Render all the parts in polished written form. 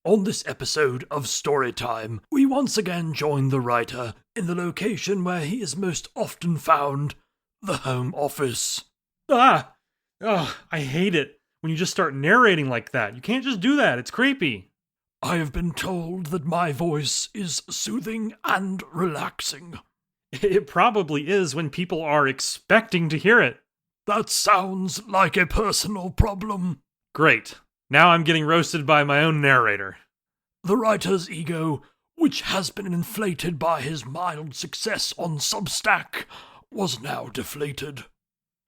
On this episode of Storytime, we once again join the writer in the location where he is most often found, the home office. I hate it when you just start narrating like that. You can't just do that. It's creepy. I have been told that my voice is soothing and relaxing. It probably is when people are expecting to hear it. That sounds like a personal problem. Great. Now I'm getting roasted by my own narrator. The writer's ego, which has been inflated by his mild success on Substack, was now deflated.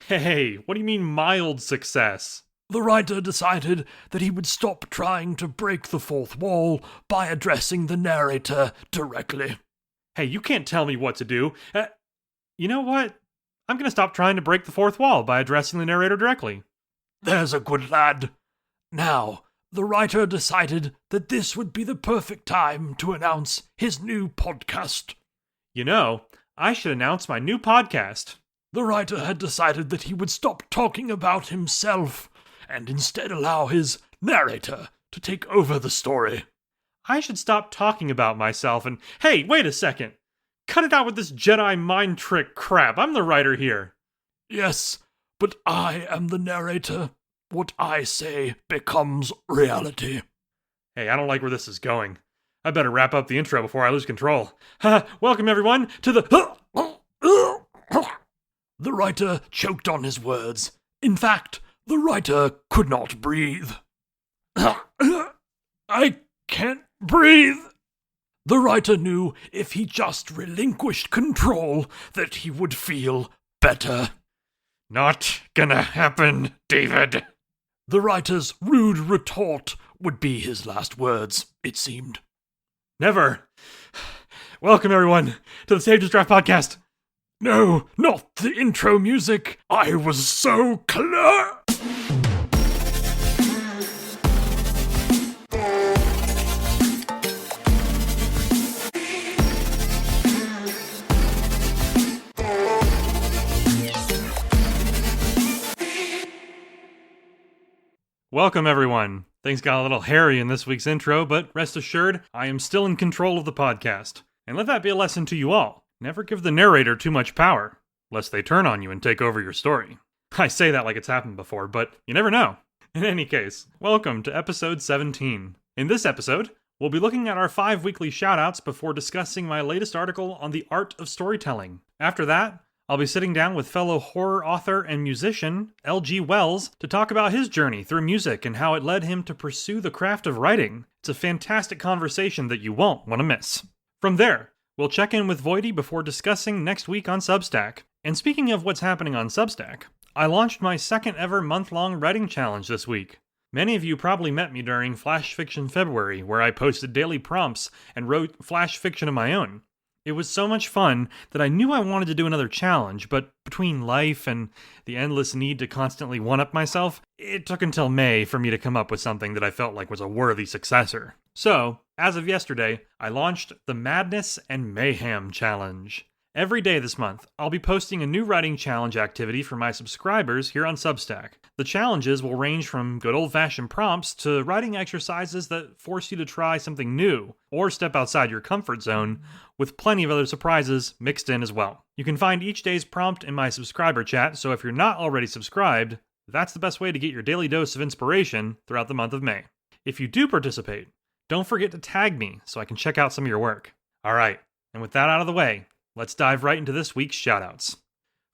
Hey, what do you mean mild success? The writer decided that he would stop trying to break the fourth wall by addressing the narrator directly. Hey, you can't tell me what to do. You know what? I'm going to stop trying to break the fourth wall by addressing the narrator directly. There's a good lad. Now, the writer decided that this would be the perfect time to announce his new podcast. You know, I should announce my new podcast. The writer had decided that he would stop talking about himself and instead allow his narrator to take over the story. I should stop talking about myself and, hey, wait a second. Cut it out with this Jedi mind trick crap. I'm the writer here. Yes, but I am the narrator. What I say becomes reality. Hey, I don't like where this is going. I better wrap up the intro before I lose control. Welcome, everyone, to the... The writer choked on his words. In fact, the writer could not breathe. I can't breathe. The writer knew if he just relinquished control that he would feel better. Not gonna happen, David. The writer's rude retort would be his last words, it seemed. Never. Welcome, everyone, to the Sage's Draft Podcast. No, not the intro music. I was so close. Welcome, everyone. Things got a little hairy in this week's intro, but rest assured, I am still in control of the podcast. And let that be a lesson to you all. Never give the narrator too much power, lest they turn on you and take over your story. I say that like it's happened before, but you never know. In any case, welcome to episode 17. In this episode, we'll be looking at our 5 weekly shoutouts before discussing my latest article on the art of storytelling. After that, I'll be sitting down with fellow horror author and musician L.G. Wells to talk about his journey through music and how it led him to pursue the craft of writing. It's a fantastic conversation that you won't want to miss. From there, we'll check in with Voidy before discussing next week on Substack. And speaking of what's happening on Substack, I launched my second ever month-long writing challenge this week. Many of you probably met me during Flash Fiction February, where I posted daily prompts and wrote flash fiction of my own. It was so much fun that I knew I wanted to do another challenge, but between life and the endless need to constantly one-up myself, it took until May for me to come up with something that I felt like was a worthy successor. So, as of yesterday, I launched the Madness and Mayhem Challenge. Every day this month, I'll be posting a new writing challenge activity for my subscribers here on Substack. The challenges will range from good old-fashioned prompts to writing exercises that force you to try something new or step outside your comfort zone, with plenty of other surprises mixed in as well. You can find each day's prompt in my subscriber chat, so if you're not already subscribed, that's the best way to get your daily dose of inspiration throughout the month of May. If you do participate, don't forget to tag me so I can check out some of your work. Alright, and with that out of the way, let's dive right into this week's shoutouts.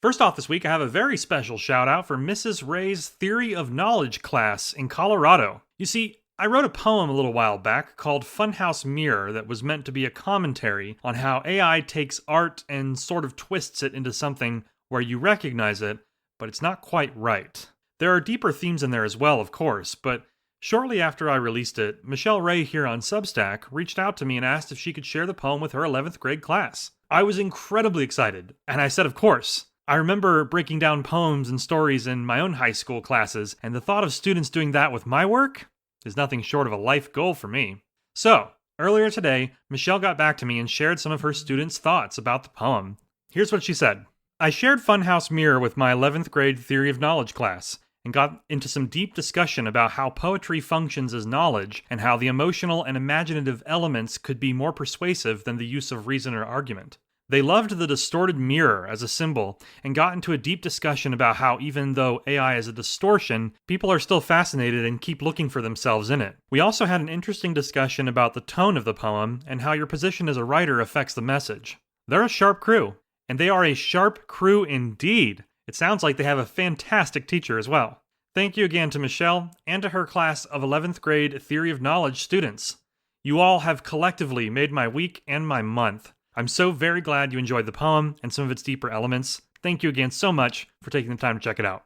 First off this week, I have a very special shoutout for Mrs. Ray's Theory of Knowledge class in Colorado. You see, I wrote a poem a little while back called Funhouse Mirror that was meant to be a commentary on how AI takes art and sort of twists it into something where you recognize it, but it's not quite right. There are deeper themes in there as well, of course, but shortly after I released it, Michelle Ray here on Substack reached out to me and asked if she could share the poem with her 11th grade class. I was incredibly excited, and I said of course. I remember breaking down poems and stories in my own high school classes, and the thought of students doing that with my work is nothing short of a life goal for me. So, earlier today, Michelle got back to me and shared some of her students' thoughts about the poem. Here's what she said. I shared Funhouse Mirror with my 11th grade Theory of Knowledge class, and got into some deep discussion about how poetry functions as knowledge and how the emotional and imaginative elements could be more persuasive than the use of reason or argument. They loved the distorted mirror as a symbol and got into a deep discussion about how even though AI is a distortion, people are still fascinated and keep looking for themselves in it. We also had an interesting discussion about the tone of the poem and how your position as a writer affects the message. They're a sharp crew, and they are a sharp crew indeed. It sounds like they have a fantastic teacher as well. Thank you again to Michelle and to her class of 11th grade Theory of Knowledge students. You all have collectively made my week and my month. I'm so very glad you enjoyed the poem and some of its deeper elements. Thank you again so much for taking the time to check it out.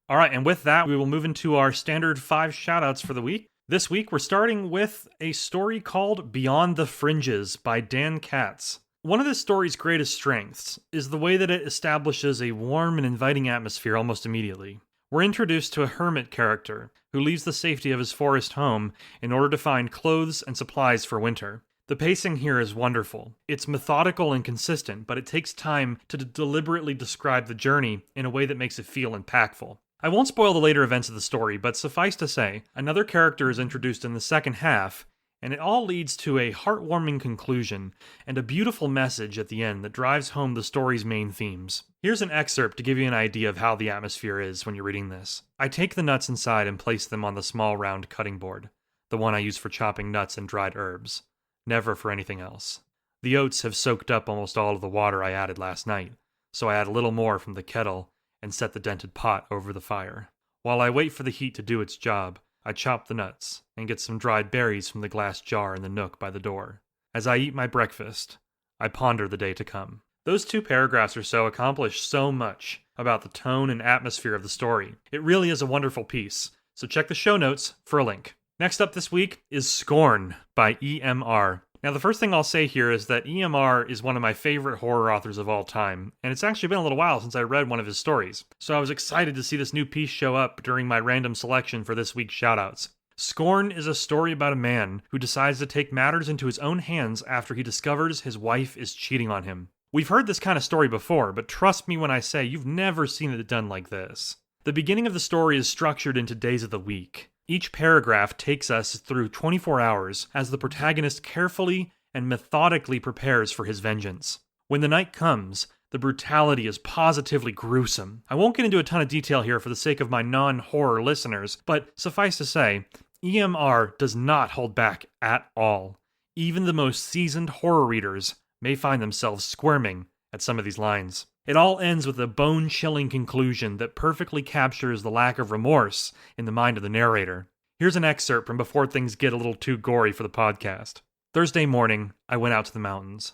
All right, and with that, we will move into our standard 5 shoutouts for the week. This week, we're starting with a story called Beyond the Fringes by Dan Katz. One of this story's greatest strengths is the way that it establishes a warm and inviting atmosphere almost immediately. We're introduced to a hermit character who leaves the safety of his forest home in order to find clothes and supplies for winter. The pacing here is wonderful. It's methodical and consistent, but it takes time to deliberately describe the journey in a way that makes it feel impactful. I won't spoil the later events of the story, but suffice to say, another character is introduced in the second half, and it all leads to a heartwarming conclusion and a beautiful message at the end that drives home the story's main themes. Here's an excerpt to give you an idea of how the atmosphere is when you're reading this. I take the nuts inside and place them on the small round cutting board, the one I use for chopping nuts and dried herbs. Never for anything else. The oats have soaked up almost all of the water I added last night, so I add a little more from the kettle and set the dented pot over the fire. While I wait for the heat to do its job, I chop the nuts and get some dried berries from the glass jar in the nook by the door. As I eat my breakfast, I ponder the day to come. Those 2 paragraphs or so accomplish so much about the tone and atmosphere of the story. It really is a wonderful piece, so check the show notes for a link. Next up this week is Scorn by EMR. Now, the first thing I'll say here is that EMR is one of my favorite horror authors of all time, and it's actually been a little while since I read one of his stories, so I was excited to see this new piece show up during my random selection for this week's shoutouts. Scorn is a story about a man who decides to take matters into his own hands after he discovers his wife is cheating on him. We've heard this kind of story before, but trust me when I say you've never seen it done like this. The beginning of the story is structured into days of the week. Each paragraph takes us through 24 hours as the protagonist carefully and methodically prepares for his vengeance. When the night comes, the brutality is positively gruesome. I won't get into a ton of detail here for the sake of my non-horror listeners, but suffice to say, EMR does not hold back at all. Even the most seasoned horror readers may find themselves squirming at some of these lines. It all ends with a bone-chilling conclusion that perfectly captures the lack of remorse in the mind of the narrator. Here's an excerpt from before things get a little too gory for the podcast. Thursday morning, I went out to the mountains.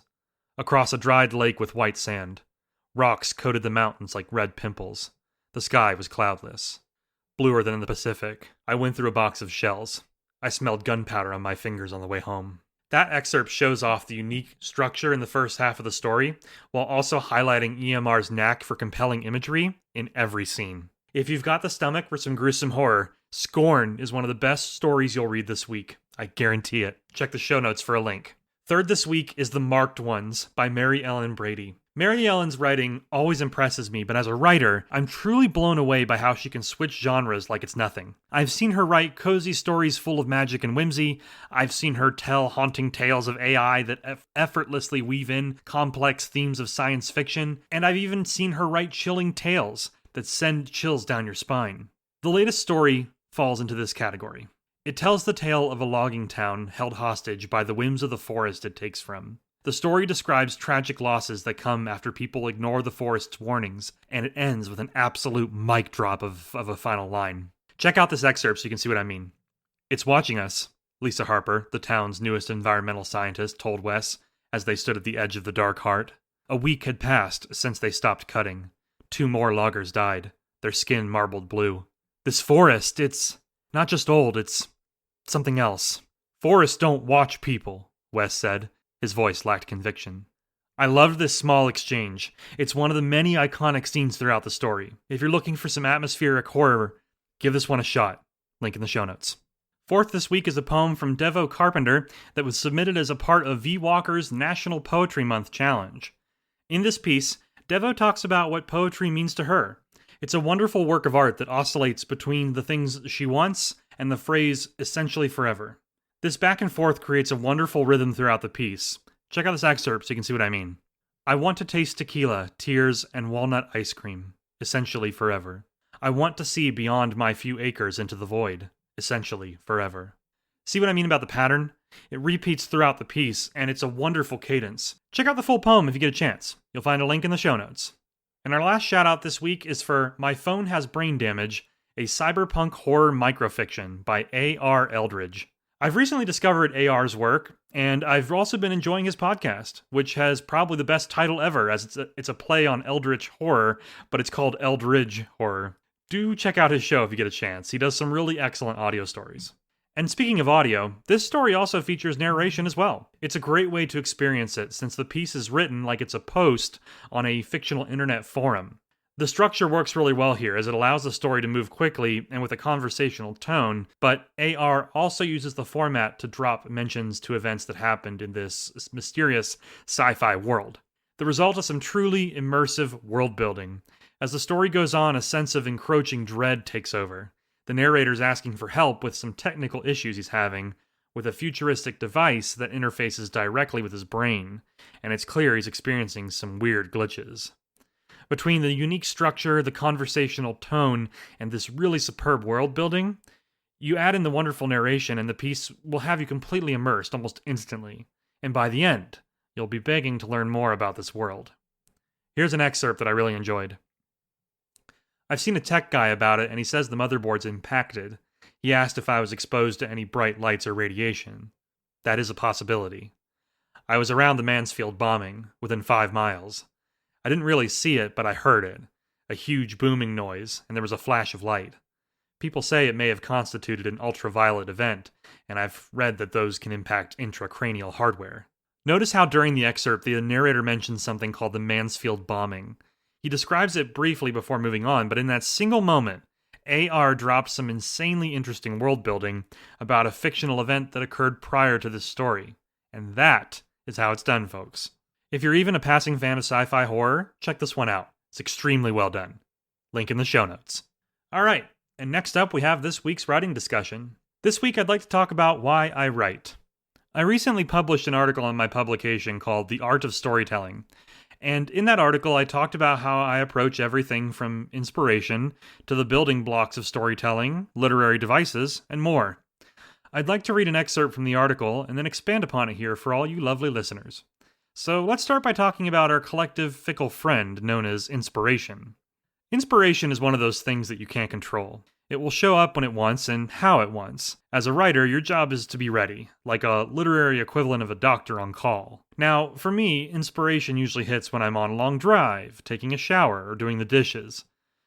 Across a dried lake with white sand. Rocks coated the mountains like red pimples. The sky was cloudless. Bluer than in the Pacific. I went through a box of shells. I smelled gunpowder on my fingers on the way home. That excerpt shows off the unique structure in the first half of the story, while also highlighting EMR's knack for compelling imagery in every scene. If you've got the stomach for some gruesome horror, Scorn is one of the best stories you'll read this week. I guarantee it. Check the show notes for a link. Third this week is The Marked Ones by Mary Ellen Brady. Mary Ellen's writing always impresses me, but as a writer, I'm truly blown away by how she can switch genres like it's nothing. I've seen her write cozy stories full of magic and whimsy, I've seen her tell haunting tales of AI that effortlessly weave in complex themes of science fiction, and I've even seen her write chilling tales that send chills down your spine. The latest story falls into this category. It tells the tale of a logging town held hostage by the whims of the forest it takes from. The story describes tragic losses that come after people ignore the forest's warnings, and it ends with an absolute mic drop of a final line. Check out this excerpt so you can see what I mean. "It's watching us," Lisa Harper, the town's newest environmental scientist, told Wes as they stood at the edge of the dark heart. A week had passed since they stopped cutting. 2 more loggers died, their skin marbled blue. "This forest, it's not just old, it's something else." "Forests don't watch people," Wes said. His voice lacked conviction. I loved this small exchange. It's one of the many iconic scenes throughout the story. If you're looking for some atmospheric horror, give this one a shot. Link in the show notes. Fourth this week is a poem from Devo Carpenter that was submitted as a part of V Walker's National Poetry Month Challenge. In this piece, Devo talks about what poetry means to her, It's a wonderful work of art that oscillates between the things she wants and the phrase essentially forever. This back and forth creates a wonderful rhythm throughout the piece. Check out this excerpt so you can see what I mean. I want to taste tequila, tears, and walnut ice cream, essentially forever. I want to see beyond my few acres into the void, essentially forever. See what I mean about the pattern? It repeats throughout the piece, and it's a wonderful cadence. Check out the full poem if you get a chance. You'll find a link in the show notes. And our last shout out this week is for My Phone Has Brain Damage, a cyberpunk horror microfiction by A.R. Eldridge. I've recently discovered AR's work, and I've also been enjoying his podcast, which has probably the best title ever, as it's a play on Eldritch horror, but it's called Eldridge Horror. Do check out his show if you get a chance. He does some really excellent audio stories. And speaking of audio, this story also features narration as well. It's a great way to experience it, since the piece is written like it's a post on a fictional internet forum. The structure works really well here, as it allows the story to move quickly and with a conversational tone, but AR also uses the format to drop mentions to events that happened in this mysterious sci-fi world. The result is some truly immersive world building. As the story goes on, a sense of encroaching dread takes over. The narrator's asking for help with some technical issues he's having, with a futuristic device that interfaces directly with his brain, and it's clear he's experiencing some weird glitches. Between the unique structure, the conversational tone, and this really superb world building, you add in the wonderful narration and the piece will have you completely immersed almost instantly. And by the end, you'll be begging to learn more about this world. Here's an excerpt that I really enjoyed. I've seen a tech guy about it and he says the motherboard's impacted. He asked if I was exposed to any bright lights or radiation. That is a possibility. I was around the Mansfield bombing, within 5 miles. I didn't really see it, but I heard it. A huge booming noise, and there was a flash of light. People say it may have constituted an ultraviolet event, and I've read that those can impact intracranial hardware. Notice how during the excerpt the narrator mentions something called the Mansfield bombing. He describes it briefly before moving on, but in that single moment, AR drops some insanely interesting world building about a fictional event that occurred prior to this story. And that is how it's done, folks. If you're even a passing fan of sci-fi horror, check this one out. It's extremely well done. Link in the show notes. Alright, and next up we have this week's writing discussion. This week I'd like to talk about why I write. I recently published an article on my publication called The Art of Storytelling, and in that article I talked about how I approach everything from inspiration to the building blocks of storytelling, literary devices, and more. I'd like to read an excerpt from the article and then expand upon it here for all you lovely listeners. So let's start by talking about our collective fickle friend known as inspiration. Inspiration is one of those things that you can't control. It will show up when it wants and how it wants. As a writer, your job is to be ready, like a literary equivalent of a doctor on call. Now, for me, inspiration usually hits when I'm on a long drive, taking a shower, or doing the dishes.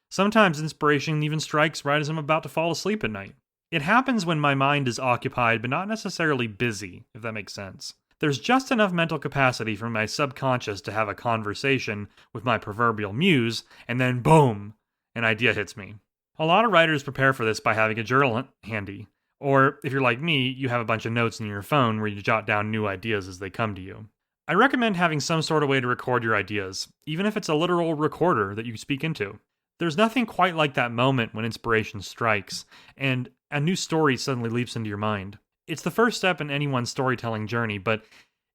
Sometimes inspiration even strikes right as I'm about to fall asleep at night. It happens when my mind is occupied but not necessarily busy, if that makes sense. There's just enough mental capacity for my subconscious to have a conversation with my proverbial muse, and then boom, an idea hits me. A lot of writers prepare for this by having a journal handy. Or, if you're like me, you have a bunch of notes in your phone where you jot down new ideas as they come to you. I recommend having some sort of way to record your ideas, even if it's a literal recorder that you speak into. There's nothing quite like that moment when inspiration strikes, and a new story suddenly leaps into your mind. It's the first step in anyone's storytelling journey, but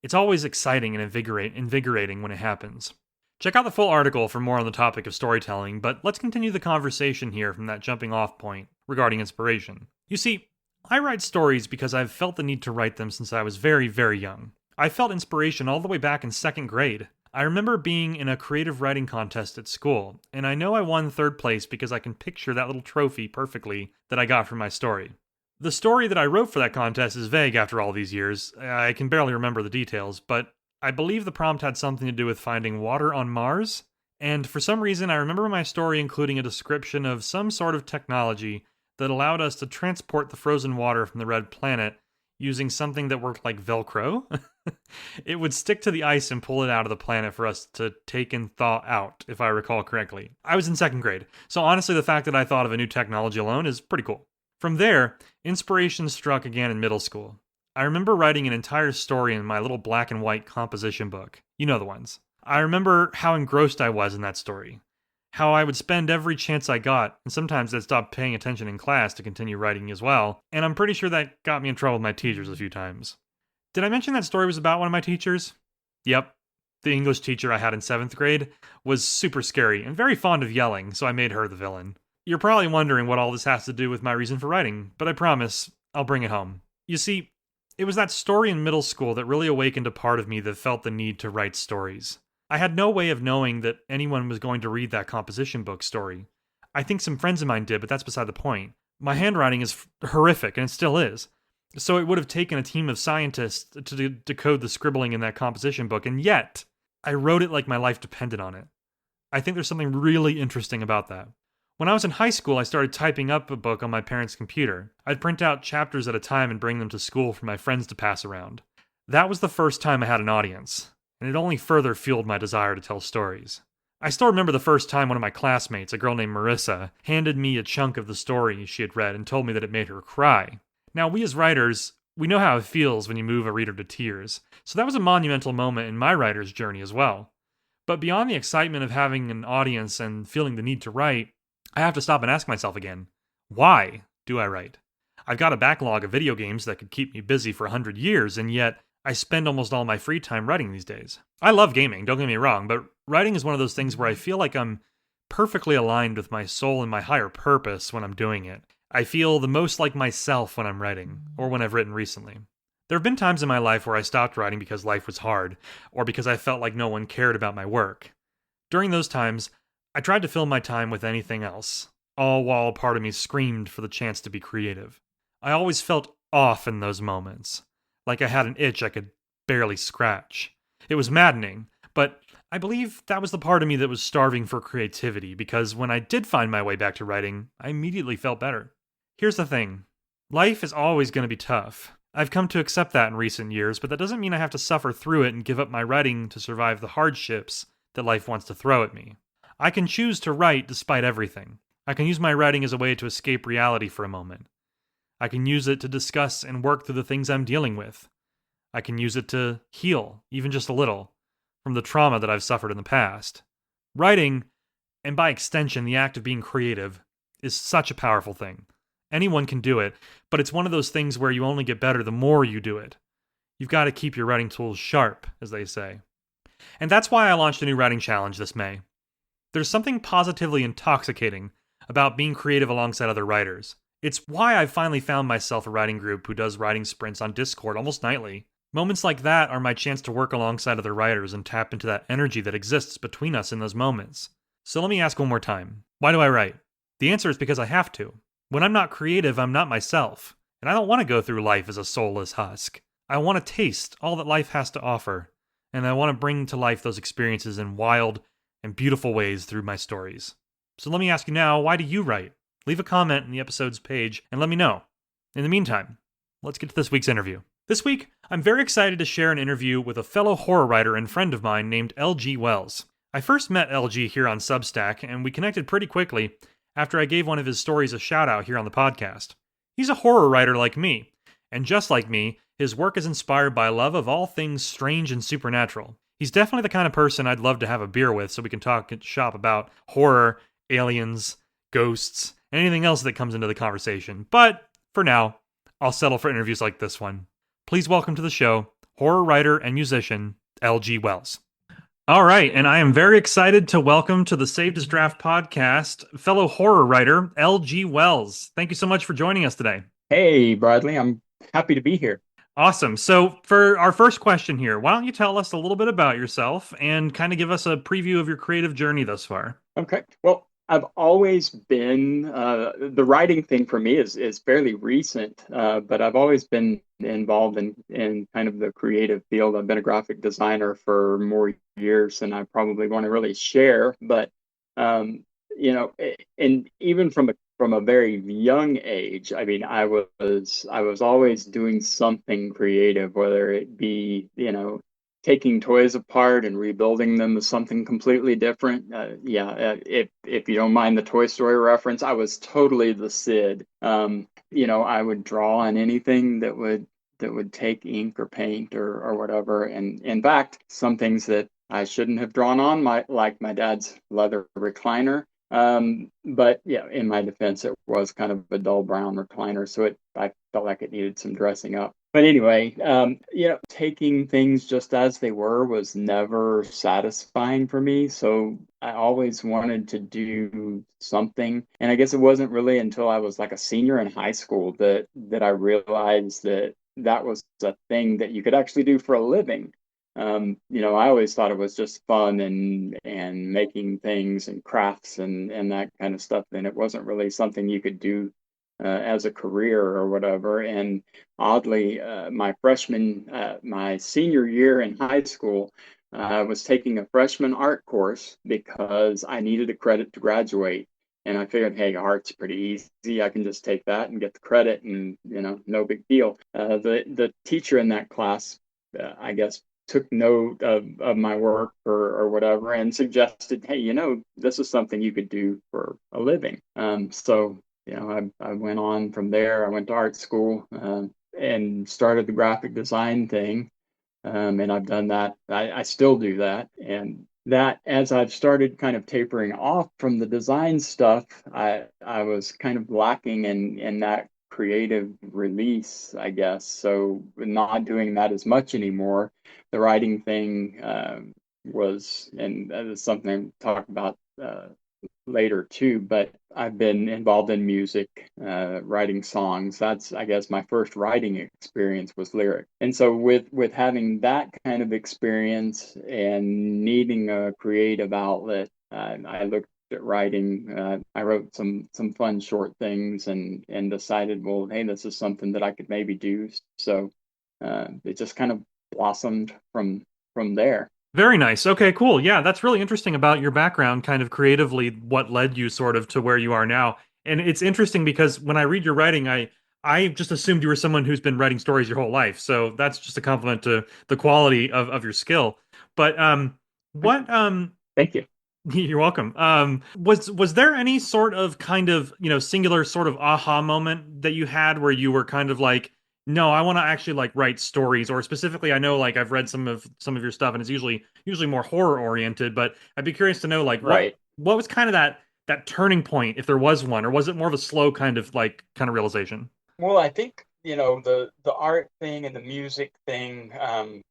it's always exciting and invigorating when it happens. Check out the full article for more on the topic of storytelling, but let's continue the conversation here from that jumping off point regarding inspiration. You see, I write stories because I've felt the need to write them since I was very, very young. I felt inspiration all the way back in 2nd grade. I remember being in a creative writing contest at school, and I know I won 3rd place because I can picture that little trophy perfectly that I got from my story. The story that I wrote for that contest is vague after all these years. I can barely remember the details, but I believe the prompt had something to do with finding water on Mars, and for some reason I remember my story including a description of some sort of technology that allowed us to transport the frozen water from the red planet using something that worked like Velcro. It would stick to the ice and pull it out of the planet for us to take and thaw out, if I recall correctly. I was in 2nd grade, so honestly the fact that I thought of a new technology alone is pretty cool. From there, inspiration struck again in middle school. I remember writing an entire story in my little black and white composition book. You know the ones. I remember how engrossed I was in that story. how I would spend every chance I got, and sometimes I'd stop paying attention in class to continue writing as well, and I'm pretty sure that got me in trouble with my teachers a few times. Did I mention that story was about one of my teachers? Yep. The English teacher I had in 7th grade was super scary and very fond of yelling, so I made her the villain. You're probably wondering what all this has to do with my reason for writing, but I promise, I'll bring it home. You see, it was that story in middle school that really awakened a part of me that felt the need to write stories. I had no way of knowing that anyone was going to read that composition book story. I think some friends of mine did, but that's beside the point. My handwriting is horrific, and it still is. So it would have taken a team of scientists to decode the scribbling in that composition book, and yet, I wrote it like my life depended on it. I think there's something really interesting about that. When I was in high school, I started typing up a book on my parents' computer. I'd print out chapters at a time and bring them to school for my friends to pass around. That was the first time I had an audience, and it only further fueled my desire to tell stories. I still remember the first time one of my classmates, a girl named Marissa, handed me a chunk of the story she had read and told me that it made her cry. Now, we as writers, we know how it feels when you move a reader to tears, so that was a monumental moment in my writer's journey as well. But beyond the excitement of having an audience and feeling the need to write, I have to stop and ask myself again, why do I write? I've got a backlog of video games that could keep me busy for 100 years, and yet I spend almost all my free time writing these days. I love gaming, don't get me wrong, but writing is one of those things where I feel like I'm perfectly aligned with my soul and my higher purpose when I'm doing it. I feel the most like myself when I'm writing, or when I've written recently. There have been times in my life where I stopped writing because life was hard, or because I felt like no one cared about my work. During those times, I tried to fill my time with anything else, all while a part of me screamed for the chance to be creative. I always felt off in those moments, like I had an itch I could barely scratch. It was maddening, but I believe that was the part of me that was starving for creativity, because when I did find my way back to writing, I immediately felt better. Here's the thing. Life is always going to be tough. I've come to accept that in recent years, but that doesn't mean I have to suffer through it and give up my writing to survive the hardships that life wants to throw at me. I can choose to write despite everything. I can use my writing as a way to escape reality for a moment. I can use it to discuss and work through the things I'm dealing with. I can use it to heal, even just a little, from the trauma that I've suffered in the past. Writing, and by extension the act of being creative, is such a powerful thing. Anyone can do it, but it's one of those things where you only get better the more you do it. You've got to keep your writing tools sharp, as they say. And that's why I launched a new writing challenge this May. There's something positively intoxicating about being creative alongside other writers. It's why I've finally found myself a writing group who does writing sprints on Discord almost nightly. Moments like that are my chance to work alongside other writers and tap into that energy that exists between us in those moments. So let me ask one more time. Why do I write? The answer is because I have to. When I'm not creative, I'm not myself. And I don't want to go through life as a soulless husk. I want to taste all that life has to offer. And I want to bring to life those experiences in wild and beautiful ways through my stories. So let me ask you now, why do you write? Leave a comment in the episode's page and let me know. In the meantime, let's get to this week's interview. This week, I'm very excited to share an interview with a fellow horror writer and friend of mine named L.G. Wells. I first met L.G. here on Substack, and we connected pretty quickly after I gave one of his stories a shout out here on the podcast. He's a horror writer like me, and just like me, his work is inspired by love of all things strange and supernatural. He's definitely the kind of person I'd love to have a beer with so we can talk shop about horror, aliens, ghosts, and anything else that comes into the conversation. But for now, I'll settle for interviews like this one. Please welcome to the show, horror writer and musician, L.G. Wells. All right, and I am very excited to welcome to the Saved as Draft podcast, fellow horror writer, L.G. Wells. Thank you so much for joining us today. Hey, Bradley, I'm happy to be here. Awesome. So for our first question here, why don't you tell us a little bit about yourself and kind of give us a preview of your creative journey thus far? Okay. Well, I've always been, the writing thing for me is fairly recent, but I've always been involved in kind of the creative field. I've been a graphic designer for more years than I probably want to really share. But, and even from a very young age, I mean, I was always doing something creative, whether it be, taking toys apart and rebuilding them as something completely different. If you don't mind the Toy Story reference, I was totally the Sid. I would draw on anything that would take ink or paint or whatever. And in fact, some things that I shouldn't have drawn on my dad's leather recliner. But yeah, in my defense, it was kind of a dull brown recliner, so I felt like it needed some dressing up. But anyway, taking things just as they were was never satisfying for me. So I always wanted to do something. And I guess it wasn't really until I was like a senior in high school that I realized that that was a thing that you could actually do for a living. I always thought it was just fun and making things and crafts and that kind of stuff. And it wasn't really something you could do as a career or whatever. And oddly, my senior year in high school, I was taking a freshman art course because I needed a credit to graduate. And I figured, hey, art's pretty easy. I can just take that and get the credit, and no big deal. The teacher in that class, I guess, took note of my work or whatever and suggested, hey, this is something you could do for a living. So I went on from there. I went to art school and started the graphic design thing. And I've done that. I still do that. And that, as I've started kind of tapering off from the design stuff, I was kind of lacking in that creative release, I guess. So not doing that as much anymore. The writing thing and that is something I talk about later too, but I've been involved in music, writing songs. That's, I guess, my first writing experience was lyric. And so with having that kind of experience and needing a creative outlet, I looked at writing. I wrote some fun short things and decided, well, hey, this is something that I could maybe do. So it just kind of blossomed from there. Very nice. Okay, cool. Yeah, that's really interesting about your background, kind of creatively, what led you sort of to where you are now. And it's interesting because when I read your writing, I just assumed you were someone who's been writing stories your whole life. So that's just a compliment to the quality of your skill. But what Thank you. you're welcome. Was there any sort of kind of, singular sort of aha moment that you had where you were kind of like, no, I want to actually like write stories, or specifically, I know like I've read some of your stuff and it's usually more horror oriented, but I'd be curious to know like Right. what was kind of that turning point, if there was one, or was it more of a slow kind of realization? Well, I think, the art thing and the music thing,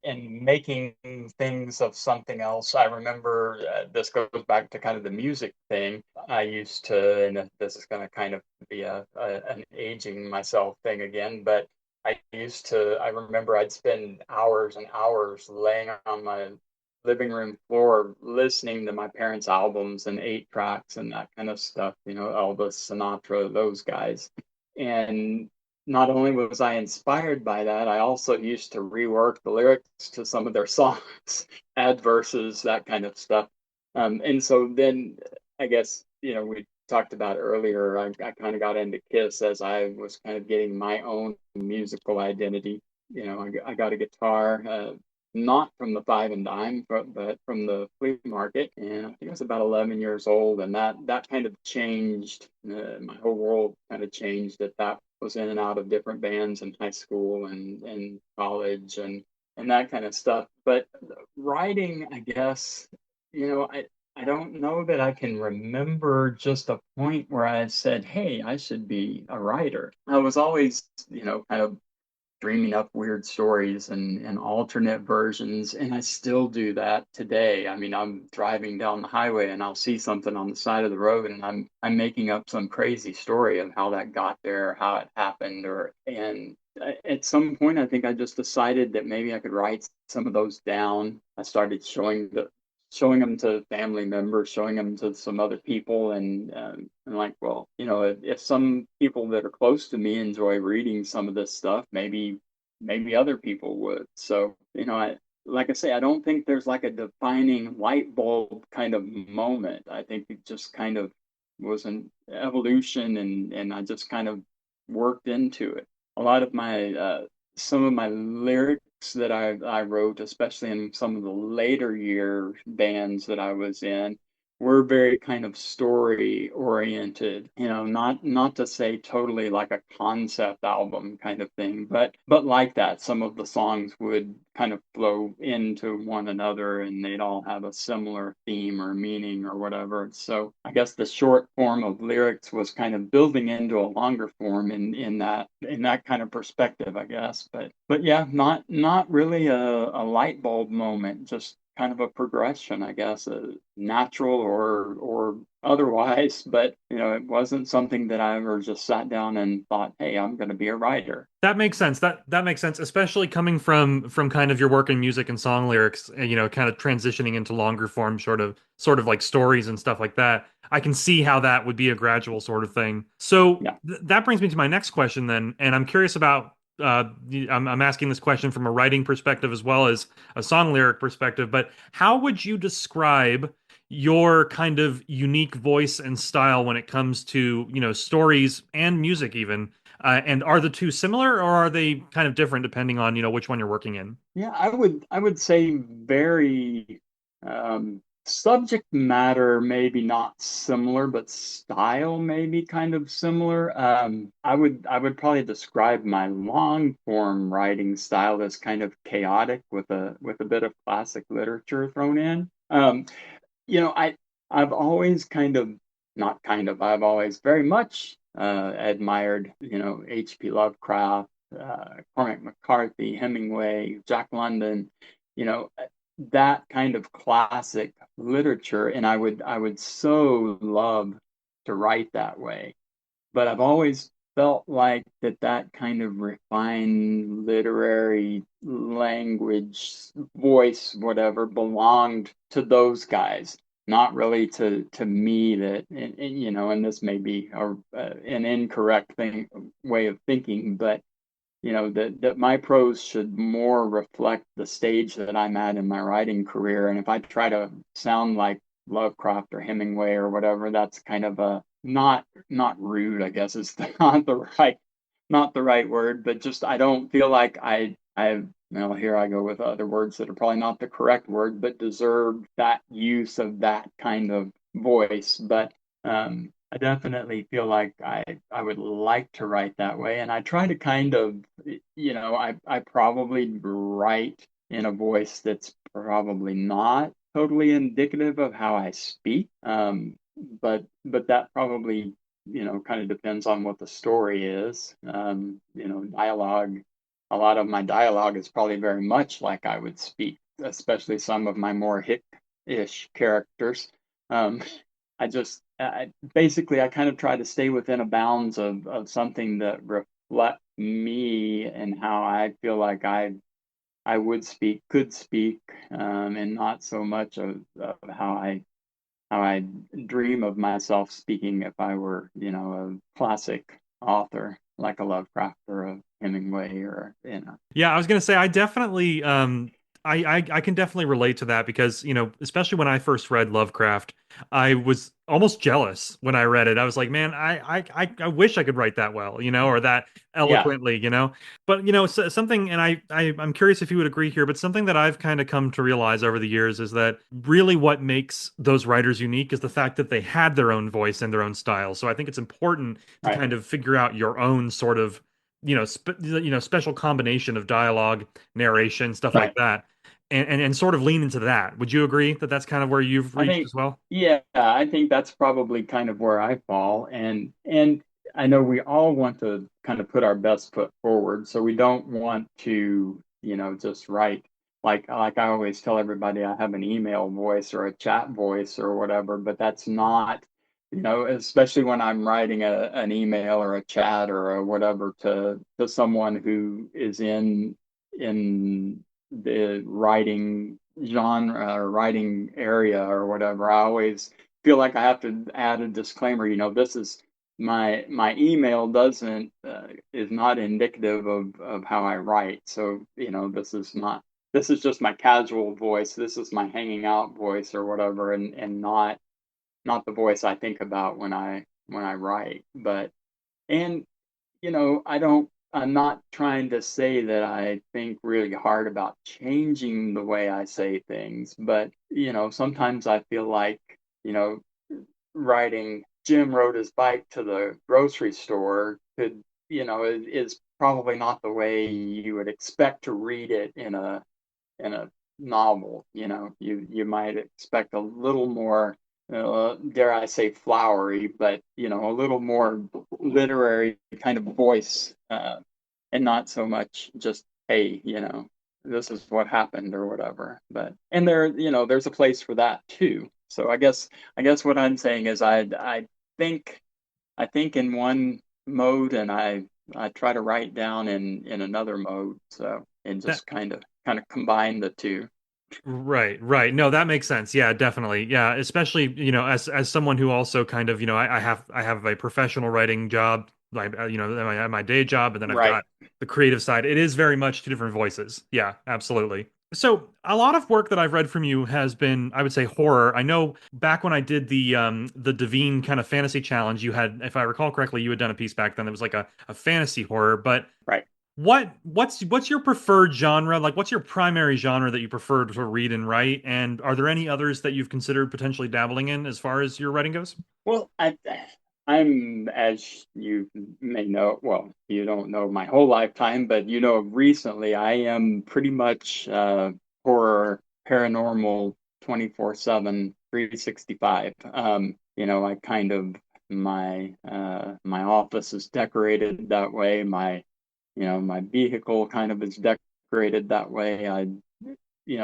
and making things of something else. I remember this goes back to kind of the music thing. I used to, and this is going to kind of be an aging myself thing again, but I remember I'd spend hours and hours laying on my living room floor listening to my parents' albums and eight tracks and that kind of stuff, Elvis, Sinatra, those guys. And not only was I inspired by that, I also used to rework the lyrics to some of their songs, add verses, that kind of stuff. And so then I guess, we talked about earlier, I kind of got into Kiss as I was kind of getting my own musical identity. I got a guitar, not from the Five and Dime, but from the flea market. And I think I was about 11 years old, and that kind of changed. My whole world kind of changed at that. Was in and out of different bands in high school and college and that kind of stuff. But writing, I guess, I don't know that I can remember just a point where I said, hey, I should be a writer. I was always, kind of dreaming up weird stories and alternate versions, and I still do that today. I mean, I'm driving down the highway and I'll see something on the side of the road, and I'm making up some crazy story of how that got there, how it happened, and at some point I think I just decided that maybe I could write some of those down. I started showing them to family members, showing them to some other people, and like, well, if some people that are close to me enjoy reading some of this stuff, maybe other people would. So, like I say, I don't think there's like a defining light bulb kind of moment. I think it just kind of was an evolution, and I just kind of worked into it. A lot of my some of my lyrics that I wrote, especially in some of the later year bands that I was in, we're very kind of story oriented, not to say totally like a concept album kind of thing, but like that, some of the songs would kind of flow into one another and they'd all have a similar theme or meaning or whatever. So I guess the short form of lyrics was kind of building into a longer form in that kind of perspective, I guess. But yeah, not really a light bulb moment, just kind of a progression, I guess, natural or otherwise. But it wasn't something that I ever just sat down and thought, "Hey, I'm going to be a writer." That makes sense. That makes sense, especially coming from kind of your work in music and song lyrics, kind of transitioning into longer form sort of like stories and stuff like that. I can see how that would be a gradual sort of thing. So Yeah. that brings me to my next question then, and I'm curious about I'm asking this question from a writing perspective as well as a song lyric perspective, but how would you describe your kind of unique voice and style when it comes to, stories and music even? And are the two similar or are they kind of different depending on, which one you're working in? Yeah, I would say very subject matter maybe not similar, but style maybe kind of similar. I would probably describe my long form writing style as kind of chaotic with a bit of classic literature thrown in. I've always kind of not kind of I've always very much admired H.P. Lovecraft, Cormac McCarthy, Hemingway, Jack London, you know, that kind of classic literature, and I would so love to write that way. But I've always felt like that kind of refined literary language, voice, whatever, belonged to those guys, not really to me. That and this may be an incorrect way of thinking, but that my prose should more reflect the stage that I'm at in my writing career. And if I try to sound like Lovecraft or Hemingway or whatever, that's kind of a not rude, I guess is not the right word, but just I don't feel like here I go with other words that are probably not the correct word, but deserve that use of that kind of voice. But I definitely feel like I would like to write that way, and I try to kind of, I probably write in a voice that's probably not totally indicative of how I speak. But that probably, kind of depends on what the story is. Dialogue. A lot of my dialogue is probably very much like I would speak, especially some of my more hick-ish characters. Um, basically I kind of try to stay within a bounds of something that reflect me and how I feel like I would speak, could speak, and not so much of how I dream of myself speaking if I were, a classic author like a Lovecraft or a Hemingway or. Yeah, I was gonna say I definitely I can definitely relate to that because, especially when I first read Lovecraft, I was almost jealous when I read it. I was like, man, I wish I could write that well, or that Yeah, eloquently, But something, and I'm curious if you would agree here, but something that I've kind of come to realize over the years is that really what makes those writers unique is the fact that they had their own voice and their own style. So I think it's important to right, kind of figure out your own sort of special combination of dialogue, narration, stuff like right. that, and sort of lean into that. Would you agree that that's kind of where you've I reached think, as well? yeah, I think that's probably kind of where I fall. And I know we all want to kind of put our best foot forward, so we don't want to, just write like I always tell everybody I have an email voice or a chat voice or whatever, but that's not, especially when I'm writing an email or a chat or a whatever to someone who is in the writing genre or writing area or whatever. I always feel like I have to add a disclaimer. This is my email doesn't is not indicative of how I write. So this is just my casual voice. This is my hanging out voice or whatever, and not the voice I think about when I write. But and I'm not trying to say that I think really hard about changing the way I say things, but sometimes I feel like you know, writing Jim rode his bike to the grocery store could, is probably not the way you would expect to read it in a novel. You might expect a little more, dare I say, flowery, but a little more literary kind of voice, and not so much just, hey, this is what happened or whatever. But and there's a place for that too. So I guess what I'm saying is think I think in one mode, and I try to write down in another mode. So and That just kind of combine the two. Right, right. No, that makes sense. Yeah, definitely. Yeah, especially, as someone who also kind of, I have a professional writing job, like my day job, and then I've Right. got the creative side. It is very much two different voices. Yeah, absolutely. So, a lot of work that I've read from you has been, I would say, horror. I know back when I did the Devine kind of fantasy challenge, you had, if I recall correctly, you had done a piece back then that was like a fantasy horror, but Right. what's your preferred genre? Like, what's your primary genre that you prefer to read and write? And are there any others that you've considered potentially dabbling in as far as your writing goes? Well, I'm, as you may know, well, you don't know my whole lifetime, but recently I am pretty much horror, paranormal, 24/7, 365. I kind of my office is decorated that way. My vehicle kind of is decorated that way.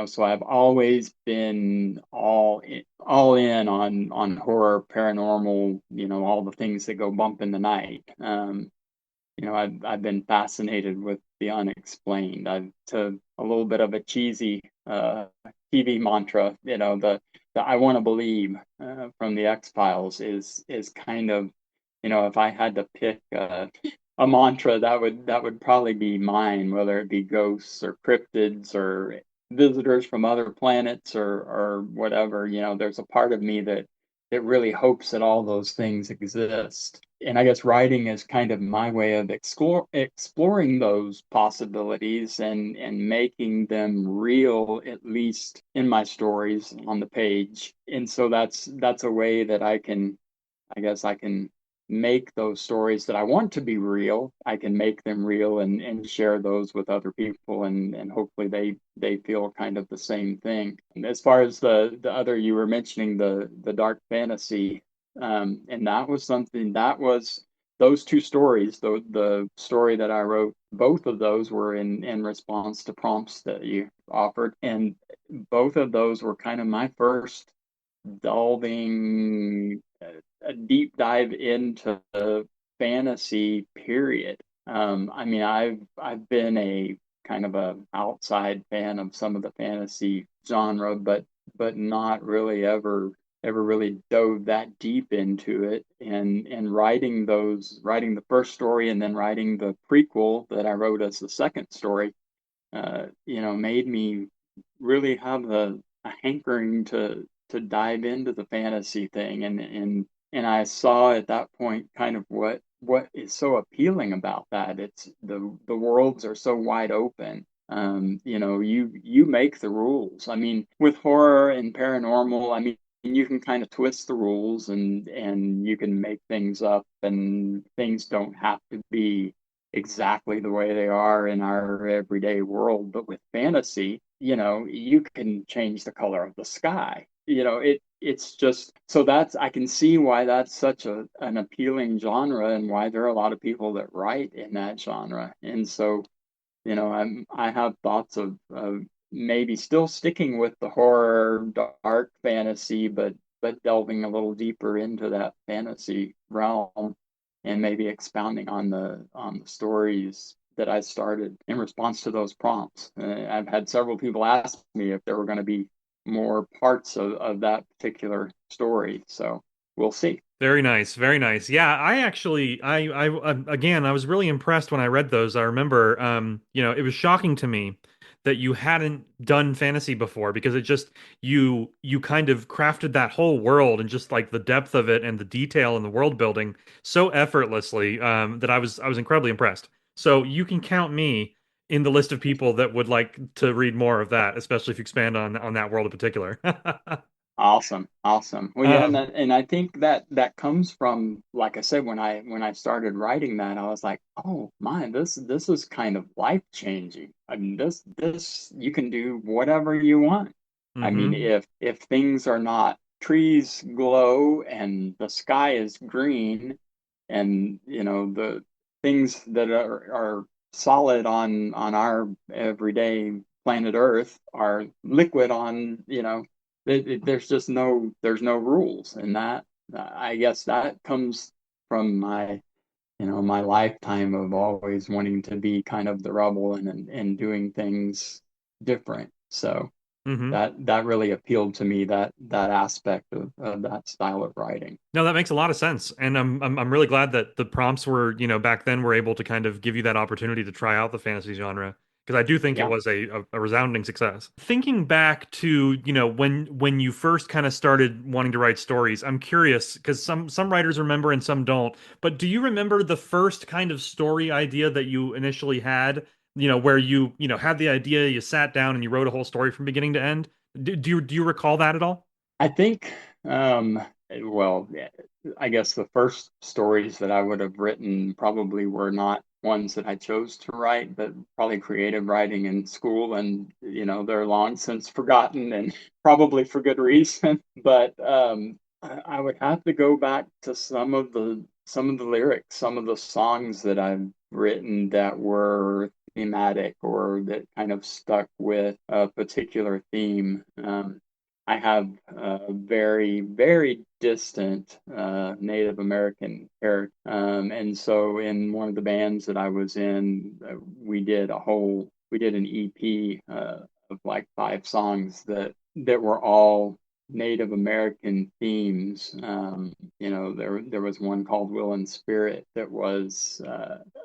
So I've always been all in on horror, paranormal, all the things that go bump in the night. I've been fascinated with the unexplained. I've to a little bit of a cheesy TV mantra, the I want to believe from the X-Files is kind of, if I had to pick a mantra, that would probably be mine, whether it be ghosts or cryptids or visitors from other planets or whatever. There's a part of me that really hopes that all those things exist. And I guess writing is kind of my way of exploring those possibilities and making them real, at least in my stories on the page. And so that's a way that I guess I can make those stories that I want to be real. I can make them real and share those with other people, and hopefully they feel kind of the same thing. And as far as the other, you were mentioning the dark fantasy, and that was something that was those two stories. The story that I wrote, both of those were in response to prompts that you offered, and both of those were kind of my first delving a deep dive into the fantasy period. I mean, I've been a kind of a outside fan of some of the fantasy genre, but not really ever really dove that deep into it. And writing the first story and then writing the prequel that I wrote as the second story, made me really have a hankering to dive into the fantasy thing, and I saw at that point kind of what is so appealing about that. It's the worlds are so wide open. You make the rules. I mean, with horror and paranormal, I mean, you can kind of twist the rules and you can make things up, and things don't have to be exactly the way they are in our everyday world. But with fantasy, you can change the color of the sky. It's just so that's I can see why that's such an appealing genre, and why there are a lot of people that write in that genre. And so, I have thoughts of maybe still sticking with the horror, dark fantasy, but delving a little deeper into that fantasy realm, and maybe expounding on the stories that I started in response to those prompts. I've had several people ask me if there were going to be more parts of that particular story. So we'll see. Very nice, very nice. Yeah, I actually, again, I was really impressed when I read those. I remember, it was shocking to me that you hadn't done fantasy before, because it just you kind of crafted that whole world, and just like the depth of it and the detail and the world building so effortlessly, that I was incredibly impressed. So you can count me in the list of people that would like to read more of that, especially if you expand on that world in particular. Awesome, awesome. Well, yeah, Um, and I think that that comes from, like I said, when I started writing that, I was like, oh my, this is kind of life changing. I mean, this you can do whatever you want. I mean, mhm. if things are not, trees glow and the sky is green, and the things that are solid on our everyday planet Earth are liquid on, there's just there's no rules. And that, I guess that comes from my lifetime of always wanting to be kind of the rebel, and doing things different. So Mhm. that really appealed to me, that aspect of that style of writing. No, that makes a lot of sense, and I'm really glad that the prompts were, back then were able to kind of give you that opportunity to try out the fantasy genre because I do think it Yeah. was a resounding success. Thinking back to, when you first kind of started wanting to write stories, I'm curious because some writers remember and some don't, but do you remember the first kind of story idea that you initially had, where you had the idea, you sat down and you wrote a whole story from beginning to end? Do you recall that at all? I think, well, yeah, I guess the first stories that I would have written probably were not ones that I chose to write, but probably creative writing in school. And, they're long since forgotten, and probably for good reason. But I would have to go back to some of the lyrics, some of the songs that I've written that were thematic or that kind of stuck with a particular theme. I have a very, very distant Native American heritage. And so in one of the bands that I was in, we did an EP of like 5 songs that were all Native American themes. There was one called Will and Spirit that was,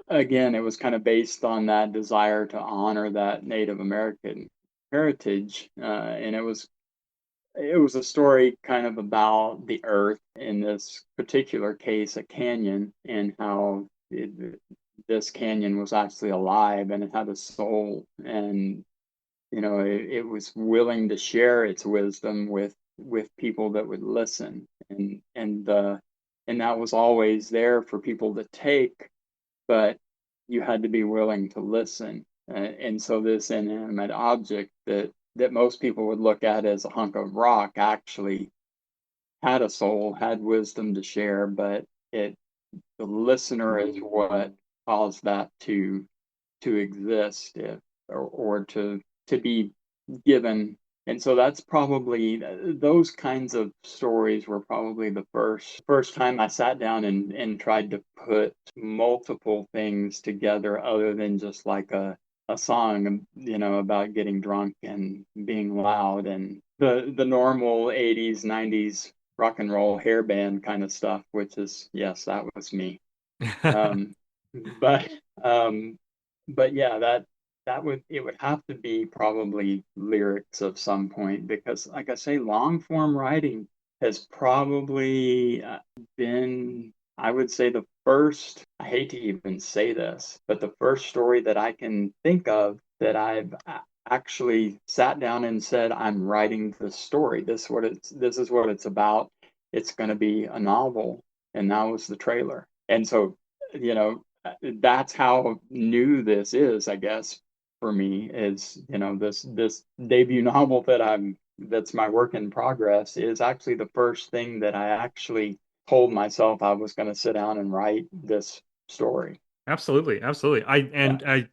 again, it was kind of based on that desire to honor that Native American heritage. And it was a story kind of about the earth, in this particular case, a canyon, and how this canyon was actually alive and it had a soul. And it was willing to share its wisdom with people that would listen. And that was always there for people to take, but you had to be willing to listen. And so this inanimate object that most people would look at as a hunk of rock actually had a soul, had wisdom to share, but the listener is what caused that to exist, or to be given. And so that's probably, those kinds of stories were probably the first time I sat down and tried to put multiple things together other than just like a song, about getting drunk and being loud, and the normal 80s, 90s rock and roll hair band kind of stuff, which is, yes, that was me. Um, but um, but yeah, it would have to be probably lyrics of some point, because, like I say, long form writing has probably been, I would say, the first. I hate to even say this, but the first story that I can think of that I've actually sat down and said, I'm writing the story. This is what it's about. It's going to be a novel, and that was the trailer. And so, you know, that's how new this is, I guess, for me. Is, this debut novel that's my work in progress, is actually the first thing that I actually told myself I was going to sit down and write this story. Absolutely, absolutely. I Yeah. and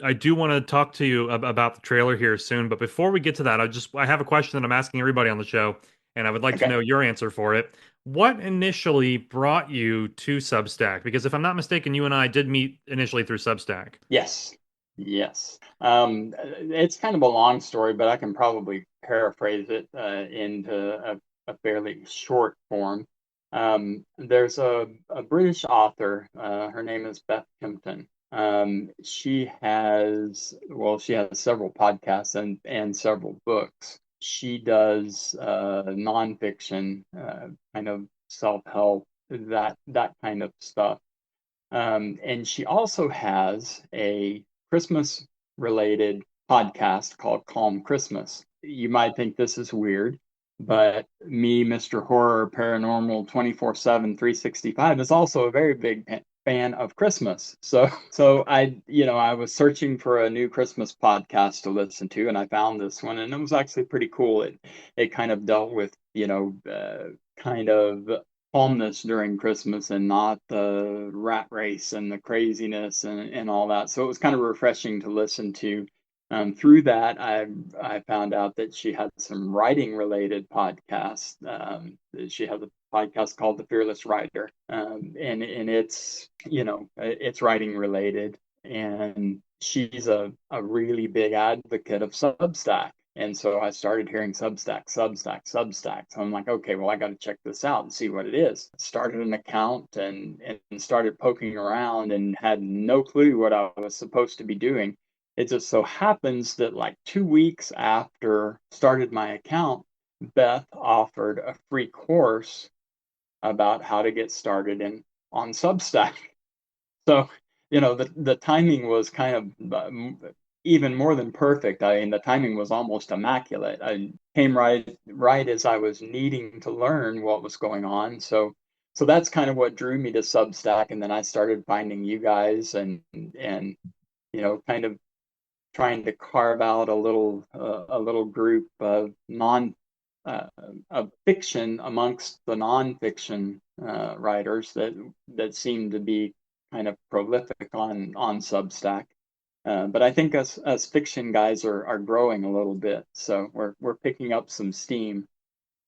I do want to talk to you about the trailer here soon, but before we get to that, I have a question that I'm asking everybody on the show, and I would like to Okay. know your answer for it. What initially brought you to Substack? Because if I'm not mistaken, you and I did meet initially through Substack. Yes. Yes. It's kind of a long story, but I can probably paraphrase it into a fairly short form. There's a British author. Her name is Beth Kimpton. She has several podcasts and several books. She does nonfiction, kind of self-help, that kind of stuff. And she also has a Christmas related podcast called Calm Christmas. You might think this is weird, But me, Mr. Horror, Paranormal 24/7, 365 is also a very big fan of Christmas. So I was searching for a new Christmas podcast to listen to, and I found this one, and it was actually pretty cool. It kind of dealt with, kind of calmness during Christmas and not the rat race and the craziness and all that. So it was kind of refreshing to listen to. Through that, I found out that she had some writing related podcasts. She has a podcast called The Fearless Writer, and it's writing related. And she's a really big advocate of Substack. And so I started hearing Substack. So I'm like, okay, well, I got to check this out and see what it is. Started an account and started poking around and had no clue what I was supposed to be doing. It just so happens that like 2 weeks after started my account, Beth offered a free course about how to get started on Substack. So, the timing was kind of even more than perfect. I mean, the timing was almost immaculate. I came right as I was needing to learn what was going on. So that's kind of what drew me to Substack, and then I started finding you guys and kind of trying to carve out a little group of non uh, of fiction amongst the nonfiction writers that seem to be kind of prolific on Substack. But I think us fiction guys are growing a little bit, so we're picking up some steam.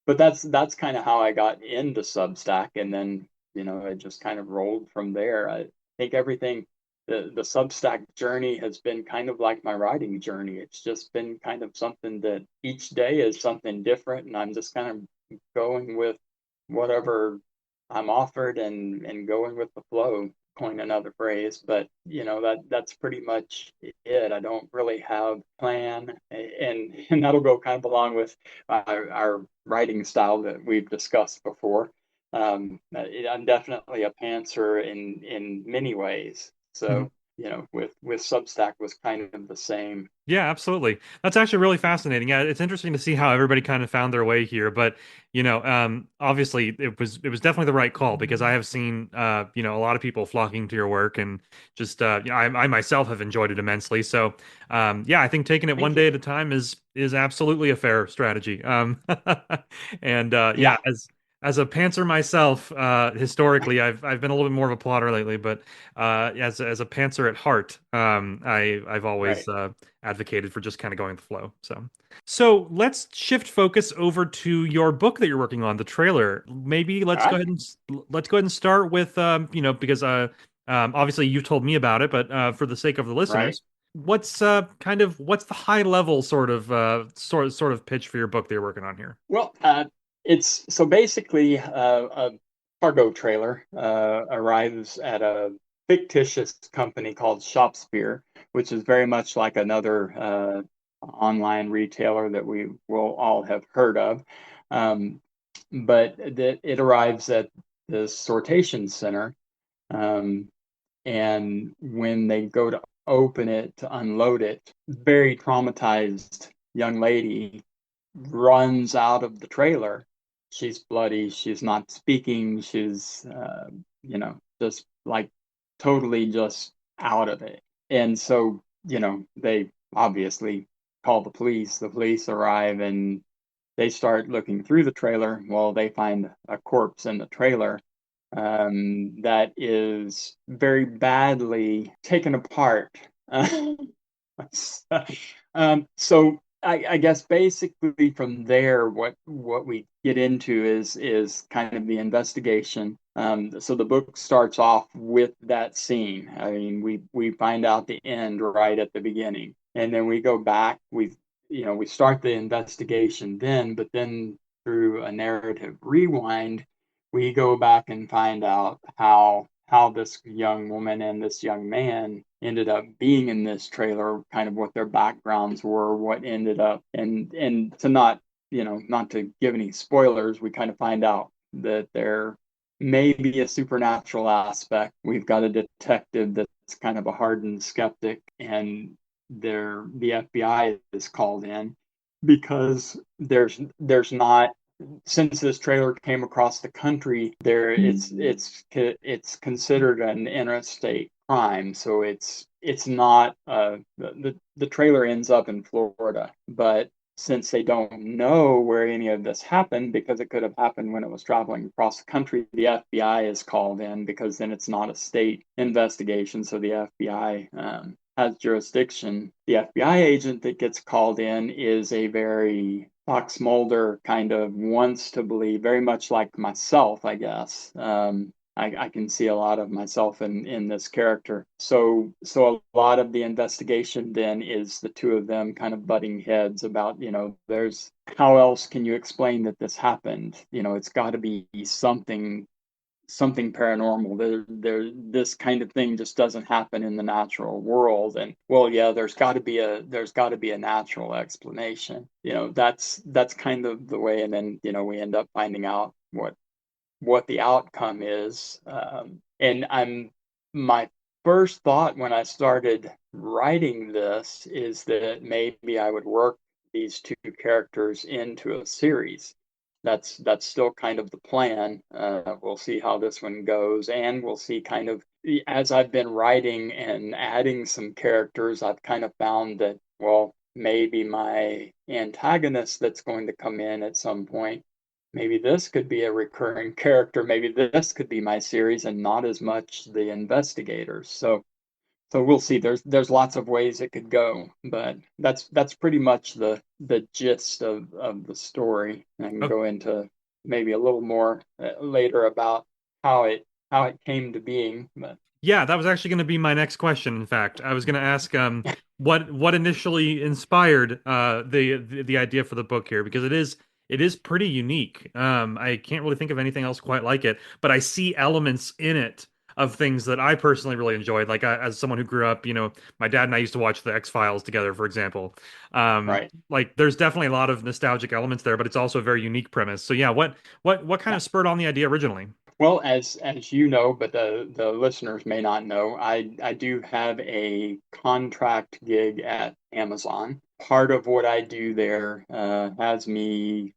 But that's kind of how I got into Substack, and then it just kind of rolled from there. I think everything the Substack journey has been kind of like my writing journey. It's just been kind of something that each day is something different, and I'm just kind of going with whatever I'm offered and going with the flow, coin another phrase. But that's pretty much it. I don't really have plan, and that'll go kind of along with our writing style that we've discussed before. I'm definitely a pantser in many ways. Mhm. So, with Substack was kind of the same. Yeah, absolutely. That's actually really fascinating. Yeah, it's interesting to see how everybody kind of found their way here. But obviously it was definitely the right call because I have seen a lot of people flocking to your work and just I myself have enjoyed it immensely. So yeah, I think taking it one Thank day you. at a time is absolutely a fair strategy. And yeah, Yeah. as a pantser myself, historically, I've been a little bit more of a plotter lately, but as a pantser at heart, I've always Right. advocated for just kind of going with the flow. So let's shift focus over to your book that you're working on, the trailer. Maybe All let's go right. ahead and start with because obviously you told me about it, but for the sake of the Right. listeners, what's the high level sort of pitch for your book that you're working on here? Well, it's so basically a cargo trailer arrives at a fictitious company called ShopSpear, which is very much like another online retailer that we will all have heard of. Um, but that it arrives at the sortation center, um, and when they go to open it to unload it, very traumatized young lady runs out of the trailer. She's bloody. She's not speaking. She's, just like totally just out of it. And so, they obviously call the police. The police arrive and they start looking through the trailer. Well, they find a corpse in the trailer that is very badly taken apart. So I guess basically from there, what we get into is kind of the investigation. So the book starts off with that scene. I mean, we find out the end right at the beginning, and then we go back. We start the investigation then, but then through a narrative rewind, we go back and find out how this young woman and this young man ended up being in this trailer, kind of what their backgrounds were, what ended up, and to not to give any spoilers, we kind of find out that there may be a supernatural aspect. We've got a detective that's kind of a hardened skeptic, and the FBI is called in, because there's not, since this trailer came across the country, it's considered an interstate crime. So it's not the trailer ends up in Florida, but since they don't know where any of this happened, because it could have happened when it was traveling across the country, the FBI is called in, because then it's not a state investigation. So the FBI has jurisdiction. The FBI agent that gets called in is a very Fox Mulder kind of wants to believe, very much like myself, I guess. I can see a lot of myself in this character. So a lot of the investigation then is the two of them kind of butting heads about, there's how else can you explain that this happened? It's got to be something paranormal. This kind of thing just doesn't happen in the natural world. And well, yeah, there's got to be a natural explanation. That's kind of the way. And then we end up finding out what the outcome is. And my first thought when I started writing this is that maybe I would work these two characters into a series. That's still kind of the plan. We'll see how this one goes, and we'll see kind of as I've been writing and adding some characters, I've kind of found that, well, maybe my antagonist that's going to come in at some point, maybe this could be a recurring character. Maybe this could be my series and not as much the investigators. So we'll see. There's lots of ways it could go, but that's pretty much the gist of the story. I can go into maybe a little more later about how it came to being. But Yeah, that was actually going to be my next question. In fact, I was going to ask what initially inspired the idea for the book here, because it is pretty unique. I can't really think of anything else quite like it, but I see elements in it of things that I personally really enjoyed. Like as someone who grew up, my dad and I used to watch the X-Files together, for example. right. Like there's definitely a lot of nostalgic elements there, but it's also a very unique premise. So yeah, what kind Yeah. of spurred on the idea originally? Well, as you know, but the listeners may not know, I do have a contract gig at Amazon. Part of what I do there has me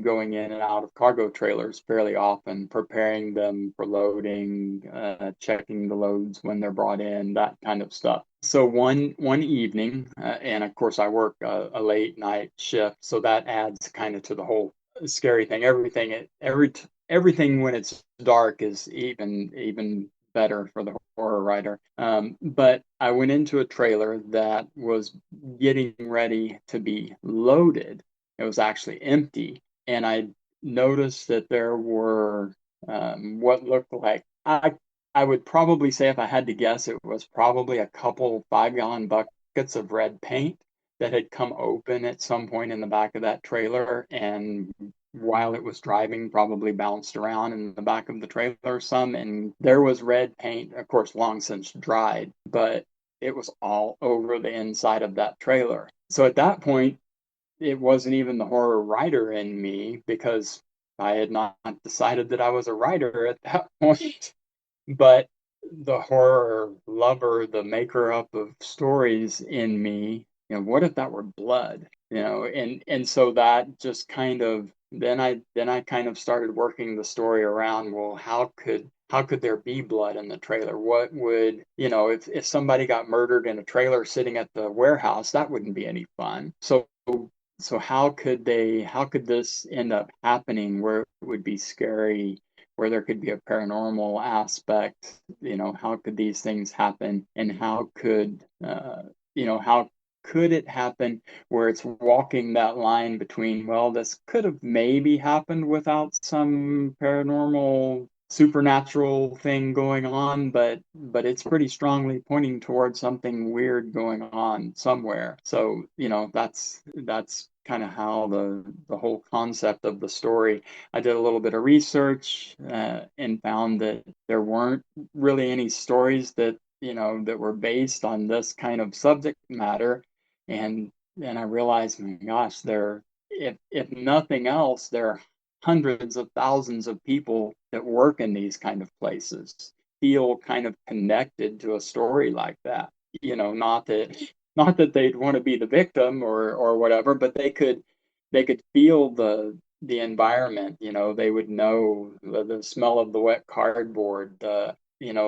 going in and out of cargo trailers fairly often, preparing them for loading, checking the loads when they're brought in, that kind of stuff. So one evening, and of course I work a late night shift, so that adds kind of to the whole scary thing. Everything when it's dark is even better for the horror writer. But I went into a trailer that was getting ready to be loaded. It was actually empty, and I noticed that there were what looked like I would probably say, if I had to guess, it was probably a couple 5-gallon buckets of red paint that had come open at some point in the back of that trailer, and while it was driving, probably bounced around in the back of the trailer some, and there was red paint, of course, long since dried, but it was all over the inside of that trailer. So at that point, it wasn't even the horror writer in me, because I had not decided that I was a writer at that point. But the horror lover, the maker up of stories in me, what if that were blood? And so that just kind of then I kind of started working the story around, well, how could there be blood in the trailer? What would, if somebody got murdered in a trailer sitting at the warehouse, that wouldn't be any fun. So how could this end up happening where it would be scary, where there could be a paranormal aspect? How could these things happen, and how could it happen where it's walking that line between, well, this could have maybe happened without some paranormal supernatural thing going on, but it's pretty strongly pointing towards something weird going on somewhere. So that's kind of how the whole concept of the story. I did a little bit of research and found that there weren't really any stories that were based on this kind of subject matter. And I realized, my gosh, if nothing else, there are hundreds of thousands of people that work in these kind of places, feel kind of connected to a story like that. Not that not that they'd want to be the victim or whatever, but they could feel the environment. They would know the smell of the wet cardboard, the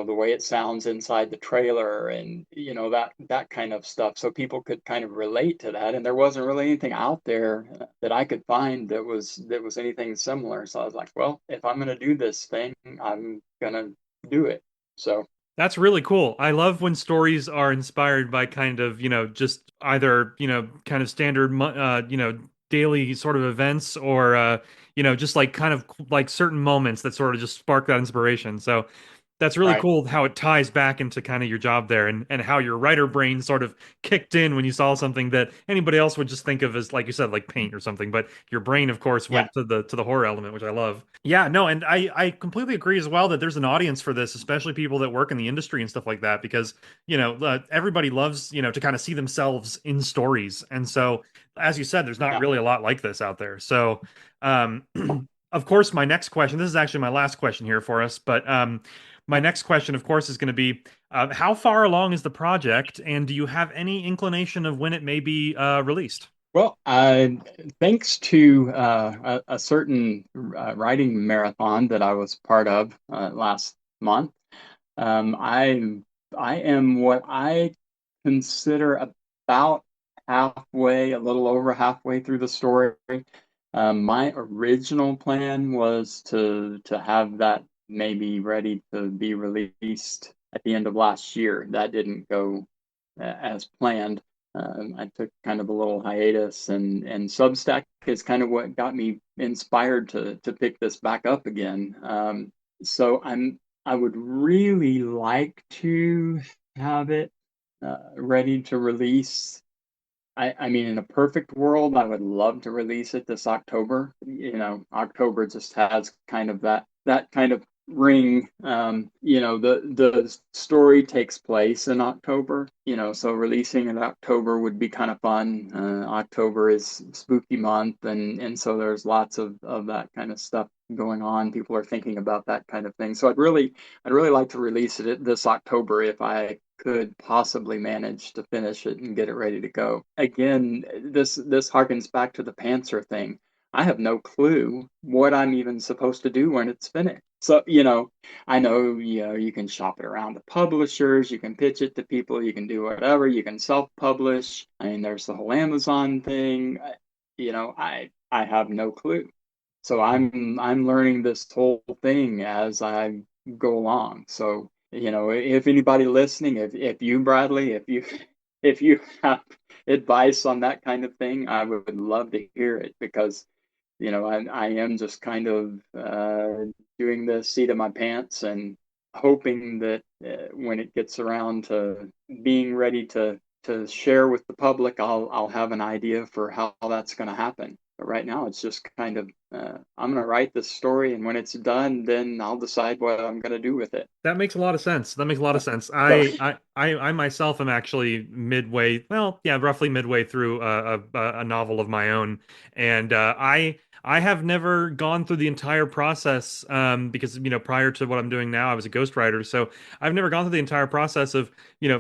way it sounds inside the trailer, and that kind of stuff. So people could kind of relate to that. And there wasn't really anything out there that I could find that was anything similar. So I was like, well, if I'm going to do this thing, I'm going to do it. So That's really cool. I love when stories are inspired by kind of, just either, kind of standard, daily sort of events or, just like kind of like certain moments that sort of just spark that inspiration. So that's really right. cool how it ties back into kind of your job there and how your writer brain sort of kicked in when you saw something that anybody else would just think of as, like you said, like paint or something. But your brain, of course, Yeah. went to the horror element, which I love. Yeah, no, and I completely agree as well that there's an audience for this, especially people that work in the industry and stuff like that, because everybody loves to kind of see themselves in stories, and so as you said, there's not Yeah. really a lot like this out there. So, um, of course, my next question. This is actually my last question here for us, but my next question, of course, is going to be how far along is the project, and do you have any inclination of when it may be released? Well, thanks to a certain writing marathon that I was part of last month, I am what I consider about halfway, a little over halfway through the story. My original plan was to have that maybe ready to be released at the end of last year. That didn't go as planned. I took kind of a little hiatus, and Substack is kind of what got me inspired to pick this back up again. So I would really like to have it ready to release. I mean, in a perfect world, I would love to release it this October. October just has kind of that kind of ring. The story takes place in October. So releasing in October would be kind of fun. October is spooky month, and so there's lots of that kind of stuff going on. People are thinking about that kind of thing. So I'd really like to release it this October if I could possibly manage to finish it and get it ready to go. Again, this harkens back to the Pantser thing. I have no clue what I'm even supposed to do when it's finished. So, I know, you can shop it around to publishers, you can pitch it to people, you can do whatever, you can self-publish. I mean, there's the whole Amazon thing. I have no clue. So I'm learning this whole thing as I go along. So, if anybody listening, if you, Bradley, if you have advice on that kind of thing, I would love to hear it because, I am just kind of doing the seat of my pants and hoping that when it gets around to being ready to share with the public, I'll have an idea for how that's going to happen. But right now, it's just kind of I'm going to write this story, and when it's done, then I'll decide what I'm going to do with it. That makes a lot of sense. That makes a lot of sense. So, I myself am actually midway, well, yeah, roughly midway through a novel of my own, and I have never gone through the entire process because prior to what I'm doing now, I was a ghostwriter, so I've never gone through the entire process of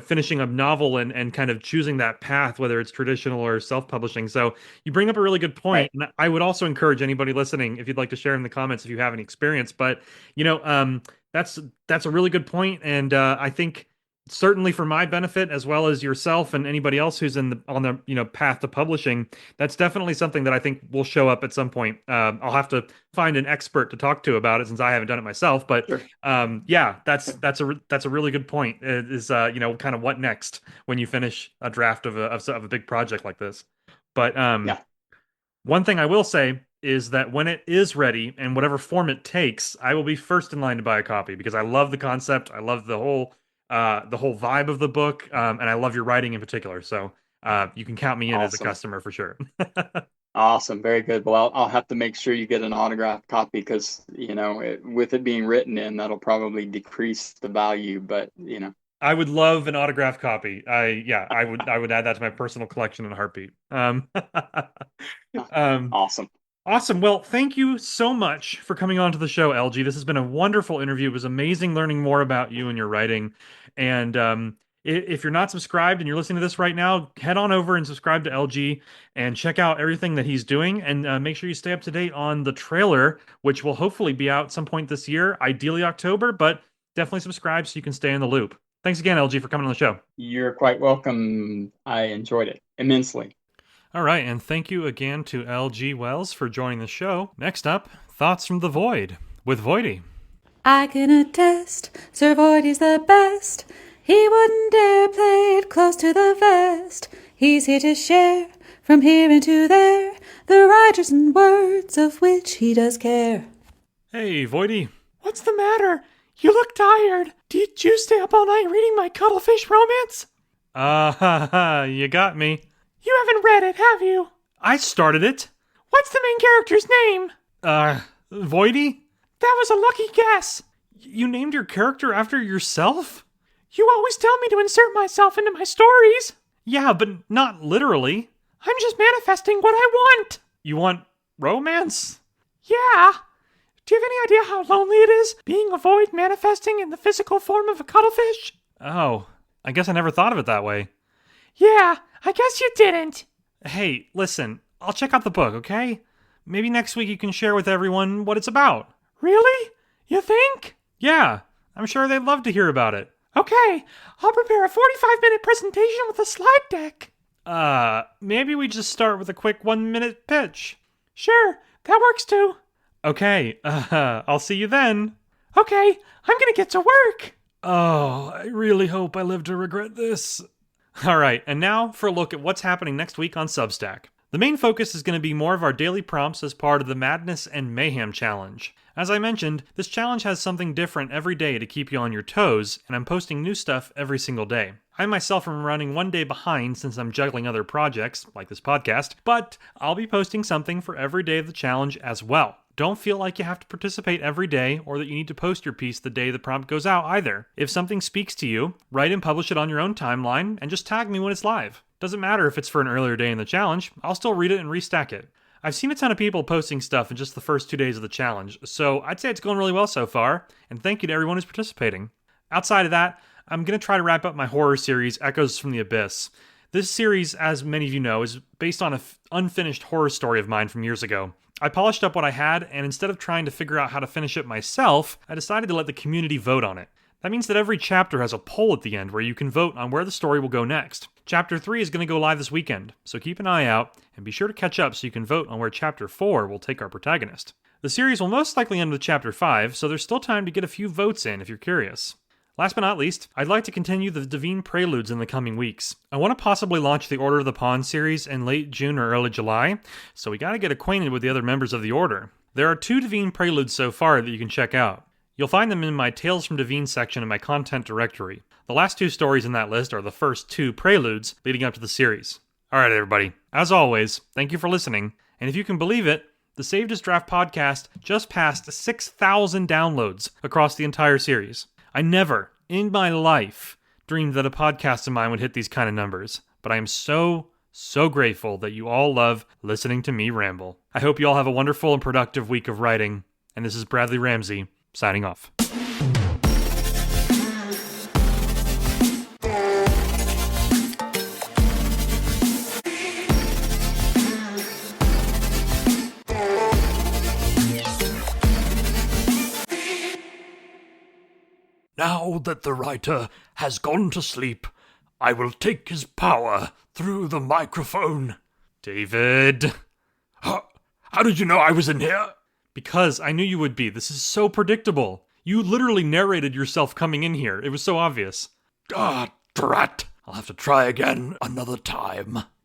finishing a novel and kind of choosing that path, whether it's traditional or self-publishing. So you bring up a really good right. point, and I would also encourage anybody listening if you'd like to share in the comments if you have any experience, but you know. That's a really good point, and I think certainly for my benefit as well as yourself and anybody else who's on the path to publishing, that's definitely something that I think will show up at some point. I'll have to find an expert to talk to about it since I haven't done it myself, but Sure. yeah, that's a really good point. Is kind of what next when you finish a draft of a big project like this, but Yeah. one thing I will say is that when it is ready and whatever form it takes, I will be first in line to buy a copy because I love the concept. I love the whole vibe of the book, and I love your writing in particular. So you can count me in as a Awesome. customer for sure. Awesome. Very good. Well, I'll have to make sure you get an autographed copy because, with it being written in, that'll probably decrease the value, but, I would love an autographed copy. I would add that to my personal collection in a heartbeat. Um, awesome. Awesome. Well, thank you so much for coming on to the show, LG. This has been a wonderful interview. It was amazing learning more about you and your writing. And If you're not subscribed and you're listening to this right now, head on over and subscribe to LG and check out everything that he's doing. And make sure you stay up to date on the trailer, which will hopefully be out some point this year, ideally October, but definitely subscribe so you can stay in the loop. Thanks again, LG, for coming on the show. You're quite welcome. I enjoyed it immensely. All right, and thank you again to LG Wells for joining the show. Next up, Thoughts from the Void with Voidy. I can attest, Sir Voidy's the best. He wouldn't dare play it close to the vest. He's here to share, from here into there, the writers and words of which he does care. Hey, Voidy. What's the matter? You look tired. Did you stay up all night reading my cuttlefish romance? You got me. You haven't read it, have you? I started it. What's the main character's name? Voidy? That was a lucky guess. You named your character after yourself? You always tell me to insert myself into my stories. Yeah, but not literally. I'm just manifesting what I want. You want romance? Yeah. Do you have any idea how lonely it is being a void manifesting in the physical form of a cuttlefish? Oh, I guess I never thought of it that way. Yeah, I guess you didn't. Hey, listen, I'll check out the book, okay? Maybe next week you can share with everyone what it's about. Really? You think? Yeah, I'm sure they'd love to hear about it. Okay, I'll prepare a 45-minute presentation with a slide deck. Maybe we just start with a quick 1-minute pitch. Sure, that works too. Okay, I'll see you then. Okay, I'm gonna get to work. Oh, I really hope I live to regret this. Alright, and now for a look at what's happening next week on Substack. The main focus is going to be more of our daily prompts as part of the Madness and Mayhem Challenge. As I mentioned, this challenge has something different every day to keep you on your toes, and I'm posting new stuff every single day. I myself am running one day behind since I'm juggling other projects, like this podcast, but I'll be posting something for every day of the challenge as well. Don't feel like you have to participate every day or that you need to post your piece the day the prompt goes out either. If something speaks to you, write and publish it on your own timeline and just tag me when it's live. Doesn't matter if it's for an earlier day in the challenge, I'll still read it and restack it. I've seen a ton of people posting stuff in just the first 2 days of the challenge, so I'd say it's going really well so far, and thank you to everyone who's participating. Outside of that, I'm going to try to wrap up my horror series, Echoes from the Abyss. This series, as many of you know, is based on an unfinished horror story of mine from years ago. I polished up what I had, and instead of trying to figure out how to finish it myself, I decided to let the community vote on it. That means that every chapter has a poll at the end where you can vote on where the story will go next. Chapter 3 is going to go live this weekend, so keep an eye out, and be sure to catch up so you can vote on where Chapter 4 will take our protagonist. The series will most likely end with Chapter 5, so there's still time to get a few votes in if you're curious. Last but not least, I'd like to continue the Devine Preludes in the coming weeks. I want to possibly launch the Order of the Pawn series in late June or early July, so we gotta get acquainted with the other members of the Order. There are 2 Devine Preludes so far that you can check out. You'll find them in my Tales from Devine section in my content directory. The last 2 stories in that list are the first 2 preludes leading up to the series. Alright everybody, as always, thank you for listening, and if you can believe it, the Saved as Draft podcast just passed 6,000 downloads across the entire series. I never, in my life, dreamed that a podcast of mine would hit these kind of numbers, but I am so grateful that you all love listening to me ramble. I hope you all have a wonderful and productive week of writing, and this is Bradley Ramsey, signing off. Now that the writer has gone to sleep, I will take his power through the microphone. David. How did you know I was in here? Because I knew you would be. This is so predictable. You literally narrated yourself coming in here. It was so obvious. Ah, drat. I'll have to try again another time.